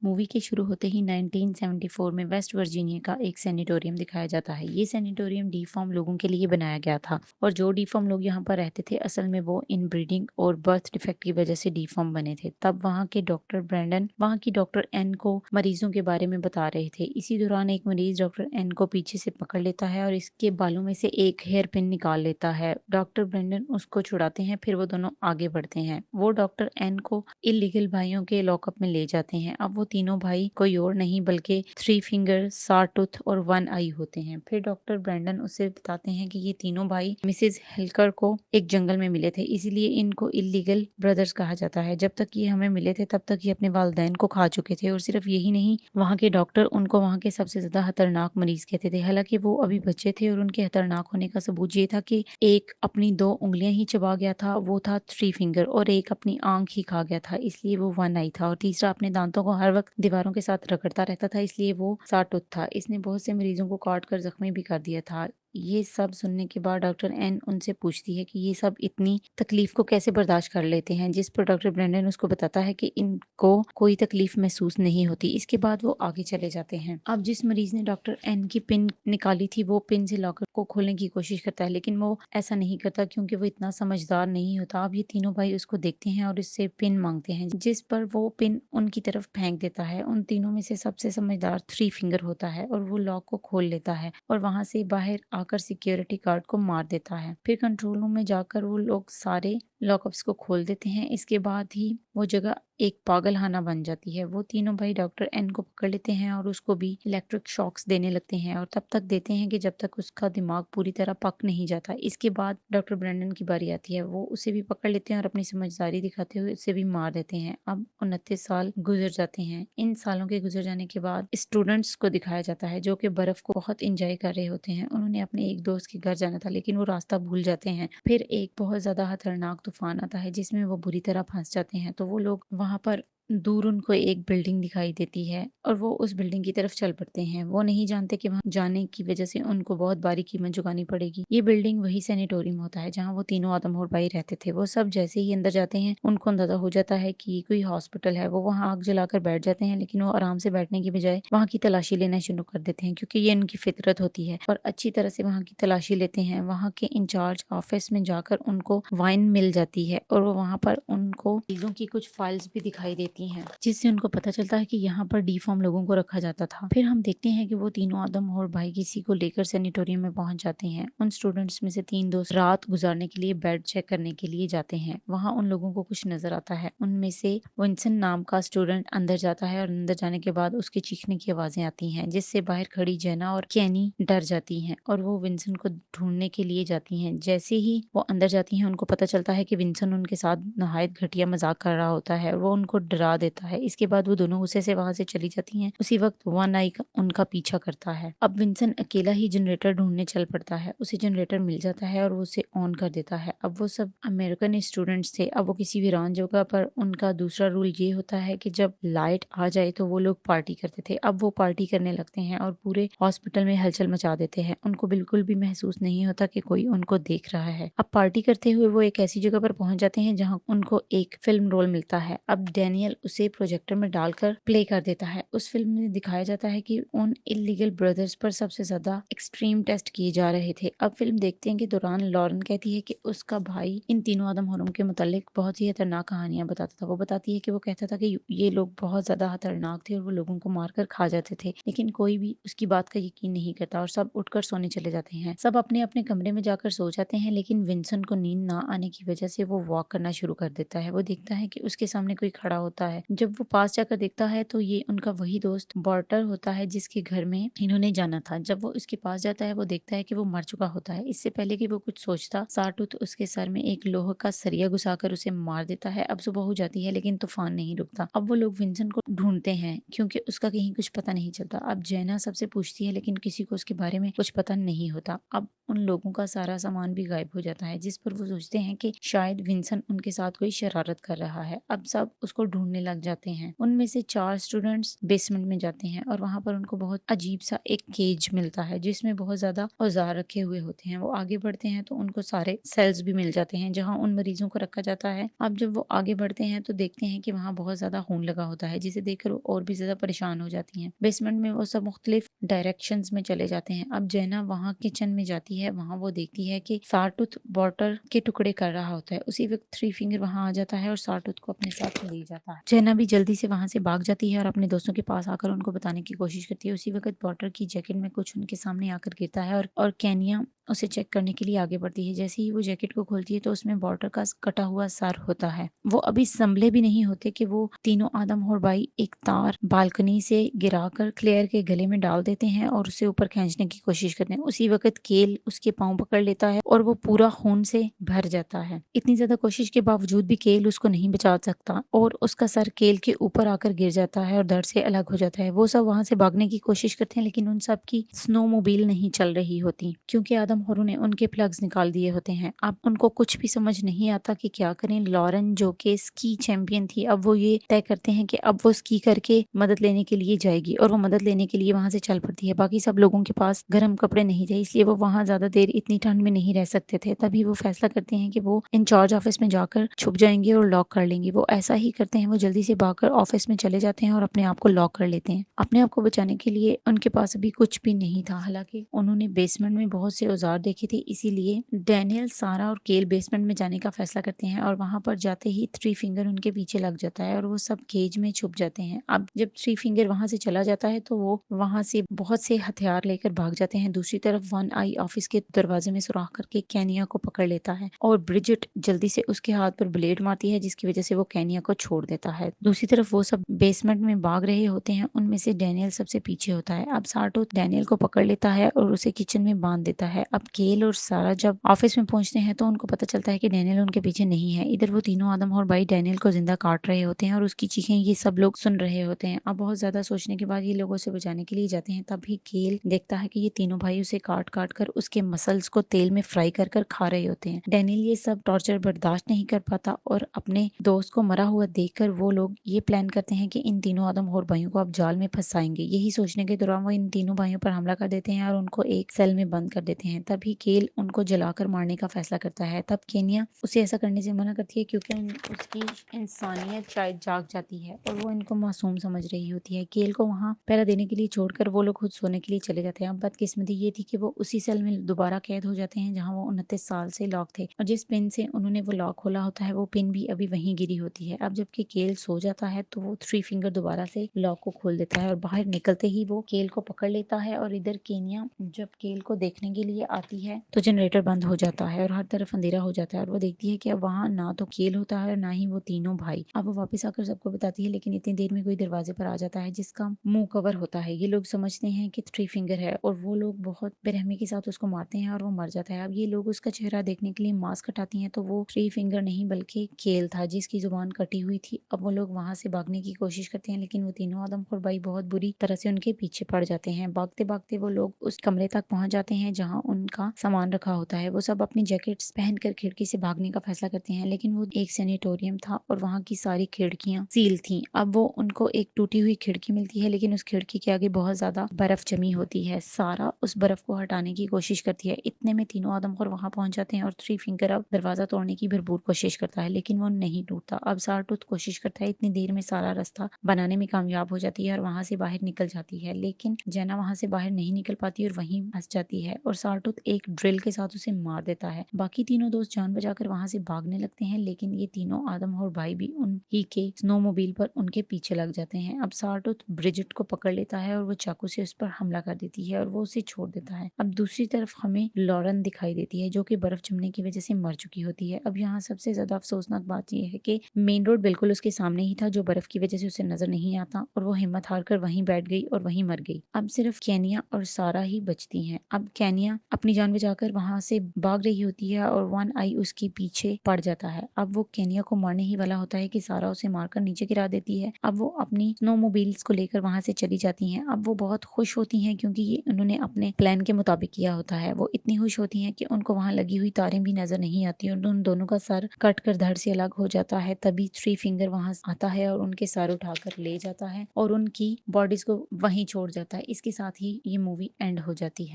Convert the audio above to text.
Movie के शुरू होते ही 1974 में वेस्ट वर्जीनिया का एक सैनिटोरियम दिखाया जाता है। ये सैनिटोरियम डिफॉर्म लोगों के लिए बनाया गया था और जो डिफॉर्म लोग यहाँ पर रहते थे असल में वो इनब्रीडिंग और बर्थ डिफेक्ट की वजह से डिफॉर्म बने थे। तब वहाँ के डॉक्टर ब्रैंडन वहाँ की डॉक्टर एन को मरीजों के बारे में बता रहे थे। इसी दौरान एक मरीज डॉक्टर एन को पीछे से पकड़ लेता है और इसके बालों में से एक हेयर पिन निकाल लेता है। डॉक्टर ब्रैंडन उसको छुड़ाते हैं, फिर वो दोनों आगे बढ़ते हैं। वो डॉक्टर एन को इलीगल भाइयों के लॉकअप में ले जाते हैं। अब वो तीनों भाई कोई और नहीं बल्कि थ्री फिंगर, साटूथ और वन आई होते हैं। फिर डॉक्टर ब्रैंडन उसे बताते हैं कि ये तीनों भाई मिसेस हेल्कर को एक जंगल में मिले थे, इसीलिए इनको इलीगल ब्रदर्स कहा जाता है। जब तक ये हमें मिले थे तब तक ये अपने वालिदैन को खा चुके थे और सिर्फ यही नहीं, वहाँ के डॉक्टर उनको वहाँ के सबसे ज्यादा खतरनाक मरीज कहते थे। हालांकि वो अभी बच्चे थे और उनके खतरनाक होने का सबूत ये था कि एक अपनी 2 उंगलियां ही चबा गया था, वो था थ्री फिंगर, और एक अपनी आंख ही खा गया था, इसलिए वो वन आई था, और तीसरा अपने दांतों को हर वक्त दीवारों के साथ रगड़ता रहता था, इसलिए वो साटूथ था। इसने बहुत से मरीजों को काट कर जख्मी भी कर दिया था। ये सब सुनने के बाद डॉक्टर एन उनसे पूछती है कि ये सब इतनी तकलीफ को कैसे बर्दाश्त कर लेते हैं, जिस पर डॉक्टर ब्रेंडन उसको बताता है कि इनको कोई तकलीफ महसूस नहीं होती। इसके बाद वो आगे चले जाते हैं। अब जिस मरीज ने डॉक्टर एन की पिन निकाली थी वो पिन से लॉकर को खोलने की कोशिश करता है, लेकिन वो ऐसा नहीं करता क्योंकि वो इतना समझदार नहीं होता। अब ये तीनों भाई उसको देखते हैं और इससे पिन मांगते हैं, जिस पर वो पिन उनकी तरफ फेंक देता है। उन तीनों में से सबसे समझदार थ्री फिंगर होता है और वो लॉक को खोल लेता है और वहां से बाहर आकर सिक्योरिटी गार्ड को मार देता है। फिर कंट्रोल रूम में जाकर वो लोग सारे लॉकअप्स को खोल देते हैं। इसके बाद ही वो जगह एक पागलखाना बन जाती है। वो तीनों भाई डॉक्टर एन को पकड़ लेते हैं और उसको भी इलेक्ट्रिक शॉक्स देने लगते हैं और तब तक देते हैं कि जब तक उसका दिमाग पूरी तरह पक नहीं जाता। इसके बाद डॉक्टर ब्रेंडन की बारी आती है। वो उसे भी पकड़ लेते हैं और अपनी समझदारी दिखाते हुए उसे भी मार देते हैं। अब 29 साल गुजर जाते हैं। इन सालों के गुजर जाने के बाद स्टूडेंट्स को दिखाया जाता है जो कि बर्फ को बहुत इंजॉय कर रहे होते हैं। उन्होंने अपने एक दोस्त के घर जाना था लेकिन वो रास्ता भूल जाते हैं। फिर एक बहुत ज्यादा खतरनाक तूफान आता है जिसमें वो बुरी तरह फंस जाते हैं। तो वो लोग वहां पर दूर उनको एक बिल्डिंग दिखाई देती है और वो उस बिल्डिंग की तरफ चल पड़ते हैं। वो नहीं जानते कि वहां जाने की वजह से उनको बहुत भारी कीमत चुकानी पड़ेगी। ये बिल्डिंग वही सैनिटोरियम होता है जहाँ वो तीनों आदमखोर भाई रहते थे। वो सब जैसे ही अंदर जाते हैं उनको अंदाजा हो जाता है कि ये कोई हॉस्पिटल है। वो वहाँ आग जलाकर बैठ जाते हैं, लेकिन वो आराम से बैठने की बजाय वहाँ की तलाशी लेना शुरू कर देते हैं क्योंकि ये उनकी फितरत होती है और अच्छी तरह से वहाँ की तलाशी लेते हैं। वहाँ के इंचार्ज ऑफिस में जाकर उनको वाइन मिल जाती है और वो वहाँ पर उनको चीजों की कुछ फाइल्स भी दिखाई देती हैं, जिससे उनको पता चलता है कि यहाँ पर डिफॉर्म लोगों को रखा जाता था। फिर हम देखते हैं कि वो तीनों आदम और भाई किसी को लेकर सैनिटोरियम में पहुंच जाते हैं। उन स्टूडेंट्स में से 3 दोस्त रात गुजारने के लिए बेड चेक करने के लिए जाते हैं। वहाँ उन लोगों को कुछ नजर आता है। उनमें से विंसन नाम का स्टूडेंट अंदर जाता है और अंदर जाने के बाद उसके चीखने की आवाजें आती हैं, जिससे बाहर खड़ी जेना और कैनी डर जाती हैं और वो विंसन को ढूंढने के लिए जाती हैं। जैसे ही वो अंदर जाती हैं उनको पता चलता है कि विंसन उनके साथ नहायत घटिया मजाक कर रहा होता है। वो उनको डरा देता है। इसके बाद वो दोनों गुस्से से वहां से चली जाती हैं। उसी वक्त वन आई उनका पीछा करता है। अब विंसन अकेला ही जनरेटर ढूंढने चल पड़ता है। उसे जनरेटर मिल जाता है और वो उसे ऑन कर देता है। अब वो सब अमेरिकन स्टूडेंट्स थे। अब वो किसी वीरान जगह पर, उनका दूसरा रूल ये होता है कि जब लाइट आ जाए तो वो लोग पार्टी करते थे। अब वो पार्टी करने लगते हैं और पूरे हॉस्पिटल में हलचल मचा देते हैं। उनको बिल्कुल भी महसूस नहीं होता कि कोई उनको देख रहा है। अब पार्टी करते हुए वो एक ऐसी जगह पर पहुंच जाते हैं जहां उनको एक फिल्म रोल मिलता है। अब डैनियल उसे प्रोजेक्टर में डालकर प्ले कर देता है। उस फिल्म में दिखाया जाता है कि उन इलीगल ब्रदर्स पर सबसे ज्यादा एक्सट्रीम टेस्ट किए जा रहे थे। अब फिल्म देखते हैं कि दौरान लॉरेन कहती है कि उसका भाई इन तीनों आदमखोरों के मुतालिक बहुत ही खतरनाक कहानियां बताता था। वो बताती है कि वो कहता था कि ये लोग बहुत ज्यादा खतरनाक थे और वो लोगों को मारकर खा जाते थे, लेकिन कोई भी उसकी बात का यकीन नहीं करता और सब उठकर सोने चले जाते हैं। सब अपने अपने कमरे में जाकर सो जाते हैं, लेकिन विंसन को नींद ना आने की वजह से वो वॉक करना शुरू कर देता है। वो देखता है कि उसके सामने कोई खड़ा होता है। जब वो पास जाकर देखता है तो ये उनका वही दोस्त बॉर्टर होता है जिसके घर में इन्होंने जाना था। जब वो उसके पास जाता है वो देखता है कि वो मर चुका होता है। इससे पहले कि वो कुछ सोचता, साटूथ उसके सर में एक लोहे का सरिया घुसाकर उसे मार देता है। अब सुबह हो जाती है लेकिन तूफान नहीं रुकता। अब वो लोग विंसन को ढूंढते हैं क्योंकि उसका कहीं कुछ पता नहीं चलता। अब जैना सबसे पूछती है लेकिन किसी को उसके बारे में कुछ पता नहीं होता। अब उन लोगों का सारा सामान भी गायब हो जाता है, जिस पर वो सोचते हैं कि शायद विंसन उनके साथ कोई शरारत कर रहा है। अब सब उसको ढूंढने भागने लग जाते हैं। उनमें से 4 स्टूडेंट्स बेसमेंट में जाते हैं और वहाँ पर उनको बहुत अजीब सा एक केज मिलता है जिसमें बहुत ज्यादा औजार रखे हुए होते हैं। वो आगे बढ़ते हैं तो उनको सारे सेल्स भी मिल जाते हैं जहाँ उन मरीजों को रखा जाता है। अब जब वो आगे बढ़ते हैं तो देखते हैं कि वहाँ बहुत ज्यादा खून लगा होता है जिसे देखकर वो और भी ज्यादा परेशान हो जाती हैं। बेसमेंट में वो सब मुख्तलिफ डायरेक्शंस में चले जाते हैं। अब जैना वहाँ किचन में जाती है, वहाँ वो देखती है कि सारटूथ वाटर के टुकड़े कर रहा होता है। उसी वक्त थ्री फिंगर वहाँ आ जाता है और सारटूथ को अपने साथ ले जाता है। जैना भी जल्दी से वहाँ से भाग जाती है और अपने दोस्तों के पास आकर उनको बताने की कोशिश करती है। उसी वक्त वाटर की जैकेट में कुछ उनके सामने आकर गिरता है और केनिया उसे चेक करने के लिए आगे बढ़ती है। जैसे ही वो जैकेट को खोलती है तो उसमें बॉर्डर का कटा हुआ सर होता है। वो अभी संभले भी नहीं होते कि वो तीनों आदम और भाई एक तार बालकनी से गिराकर क्लेयर के गले में डाल देते हैं और उसे ऊपर खींचने की कोशिश करते हैं। उसी वक्त केल उसके पांव पकड़ लेता है और वो पूरा खून से भर जाता है। इतनी ज्यादा कोशिश के बावजूद भी केल उसको नहीं बचा सकता और उसका सर केल के ऊपर आकर गिर जाता है और दर्द से अलग हो जाता है। वो सब वहां से भागने की कोशिश करते हैं लेकिन उन सब की स्नोमोबाइल नहीं चल रही होती क्योंकि आदम होरू ने उनके प्लग्स निकाल दिए होते हैं। अब उनको कुछ भी समझ नहीं आता कि क्या करें। लॉरेन जो कि स्की चैंपियन थी, अब वो ये तय करते हैं कि अब वो स्की करके मदद लेने के लिए जाएगी और वो मदद लेने के लिए वहां से चल पड़ती है। बाकी सब लोगों के पास गर्म कपड़े नहीं थे इसलिए वो वहां ज्यादा देर इतनी ठंड में नहीं रह सकते थे। तभी वो फैसला करते हैं कि वो इंचार्ज ऑफिस में जाकर छुप जाएंगे और लॉक कर लेंगे। वो ऐसा ही करते हैं। वो जल्दी से भागकर ऑफिस में चले जाते हैं और अपने आप को लॉक कर लेते हैं। अपने आप को बचाने के लिए उनके पास अभी कुछ भी नहीं था। हालांकि उन्होंने बेसमेंट में बहुत से औजार देखे थे, इसीलिए डैनियल, सारा और केल बेसमेंट में जाने का फैसला करते हैं और वहां पर जाते ही थ्री फिंगर उनके पीछे लग जाता है और वो सब केज में छुप जाते हैं। अब जब थ्री फिंगर वहां से चला जाता है तो वो वहां से बहुत से हथियार लेकर भाग जाते हैं। दूसरी तरफ वन आई ऑफिस के दरवाजे में सुराख करके केनिया को पकड़ लेता है और ब्रिजिट जल्दी से उसके हाथ पर ब्लेड मारती है जिसकी वजह से वो केनिया को छोड़ देता है। दूसरी तरफ वो सब बेसमेंट में भाग रहे होते हैं। उनमें से डैनियल सबसे पीछे होता है। अब सारटूथ डैनियल को पकड़ लेता है और उसे किचन में बांध देता है। अब केल और सारा जब ऑफिस में पहुंचते हैं तो उनको पता चलता है कि डैनियल उनके पीछे नहीं है। इधर वो तीनों आदम और भाई डैनियल को जिंदा काट रहे होते हैं और उसकी चीखें ये सब लोग सुन रहे होते हैं। अब बहुत ज्यादा सोचने के बाद ये लोगों से बचाने के लिए जाते हैं। तभी केल देखता है कि ये तीनों भाई उसे काट काट कर उसके मसल्स को तेल में फ्राई कर कर खा रहे होते हैं। डैनियल ये सब टॉर्चर बर्दाश्त नहीं कर पाता और अपने दोस्त को मरा हुआ देखकर वो लोग ये प्लान करते हैं कि इन तीनों आदम और भाइयों को अब जाल में फंसाएंगे। यही सोचने के दौरान वो इन तीनों भाइयों पर हमला कर देते हैं और उनको एक सेल में बंद कर देते हैं। तभी केल उनको जलाकर मारने का फैसला करता है। तब केनिया उसे ऐसा करने से मना करती है क्योंकि उसकी इंसानियत शायद जाग जाती है और वो इनको मासूम समझ रही होती है। केल को वहाँ पहरा देने के लिए छोड़कर वो लोग खुद सोने के लिए चले जाते हैं। अब बदकिस्मती ये थी कि वो उसी सेल में दोबारा कैद हो जाते हैं जहाँ वो 29 साल से लॉक थे और जिस पिन से उन्होंने वो लॉक खोला होता है वो पिन भी अभी वहीं गिरी होती है। अब जबकि केल सो जाता है तो वो थ्री फिंगर दोबारा से लॉक को खोल देता है और बाहर निकलते ही वो केल को पकड़ लेता है। और इधर केनिया जब केल को देखने के लिए आती है तो जनरेटर बंद हो जाता है और हर तरफ अंधेरा हो जाता है और वो देखती है कि अब वहाँ ना तो केल होता है और ना ही वो तीनों भाई। अब वो वापस आकर सबको बताती है लेकिन इतनी देर में कोई दरवाजे पर आ जाता है जिसका मुंह कवर होता है। ये लोग समझते हैं कि थ्री फिंगर है और वो लोग बहुत बेरहमी के साथ उसको मारते हैं और वो मर जाता है। अब ये लोग उसका चेहरा देखने के लिए मास्क हटाती हैं तो वो थ्री फिंगर नहीं बल्कि केल था जिसकी जुबान कटी हुई थी। अब वो लोग वहां से भागने की कोशिश करते हैं लेकिन वो तीनों आदमखोर भाई बहुत बुरी तरह से उनके पीछे पड़ जाते हैं। भागते भागते वो लोग उस कमरे तक पहुंच जाते हैं जहाँ उनका सामान रखा होता है। वो सब अपनी जैकेट्स पहनकर खिड़की से भागने का फैसला करते हैं लेकिन वो एक सैनिटोरियम था और वहाँ की सारी खिड़कियां सील थी। अब वो उनको एक टूटी हुई खिड़की मिलती है लेकिन उस खिड़की के आगे बहुत ज्यादा बर्फ जमी होती है। सारा उस बर्फ को हटाने की कोशिश करती है। इतने में तीनों आदमखोर वहां पहुंच जाते हैं और थ्री फिंगर अब दरवाजा तोड़ने की भरपूर कोशिश करता है लेकिन वो नहीं टूटता। अब सारटूथ कोशिश करता है। इतनी देर में सारा रास्ता बनाने में कामयाब हो जाती है और वहां से बाहर निकल जाती है लेकिन जेना वहां से बाहर नहीं निकल पाती और वहीं फंस जाती है और सारटूथ एक ड्रिल के साथ उसे मार देता है। बाकी तीनों दोस्त जान बचाकर वहां से भागने लगते हैं लेकिन ये तीनों आदम और भाई भी उन ही के स्नोमोबाइल पर उनके पीछे लग जाते हैं। अब सारटूथ ब्रिजिट को पकड़ लेता है और वो चाकू से उस पर हमला कर देती है और वो उसे छोड़ देता है। अब दूसरी तरफ हमें लॉरेन दिखाई देती है जो कि बर्फ जमने की वजह से मर चुकी होती है। अब यहाँ सबसे ज्यादा अफसोसनाक बात यह है कि मेन रोड बिल्कुल उसके सामने ही था जो बर्फ की वजह से उसे नजर नहीं आता और वो हिम्मत हार कर वहीं बैठ गई और वहीं मर गई। अब सिर्फ केनिया और सारा ही बचती हैं। अब केनिया अब अपनी जान बचाकर वहां से भाग रही होती है और वन आई उसके पीछे पड़ जाता है। अब वो केनिया को मारने ही वाला होता है कि सारा उसे मारकर नीचे गिरा देती है। अब वो अपनी स्नोमोबिल्स को लेकर वहां से चली जाती हैं। अब वो बहुत खुश होती हैं क्योंकि ये उन्होंने अपने प्लान के मुताबिक किया होता है। वो इतनी खुश होती हैं कि उनको वहां लगी हुई तारें भी नजर नहीं आती और उन दोनों का सर कट कर धड़ से अलग हो जाता है। तभी थ्री फिंगर वहां आता है और उनके सर उठाकर ले जाता है और उनकी बॉडीज को वहीं छोड़ जाता है। इसके साथ ही ये मूवी एंड हो जाती है।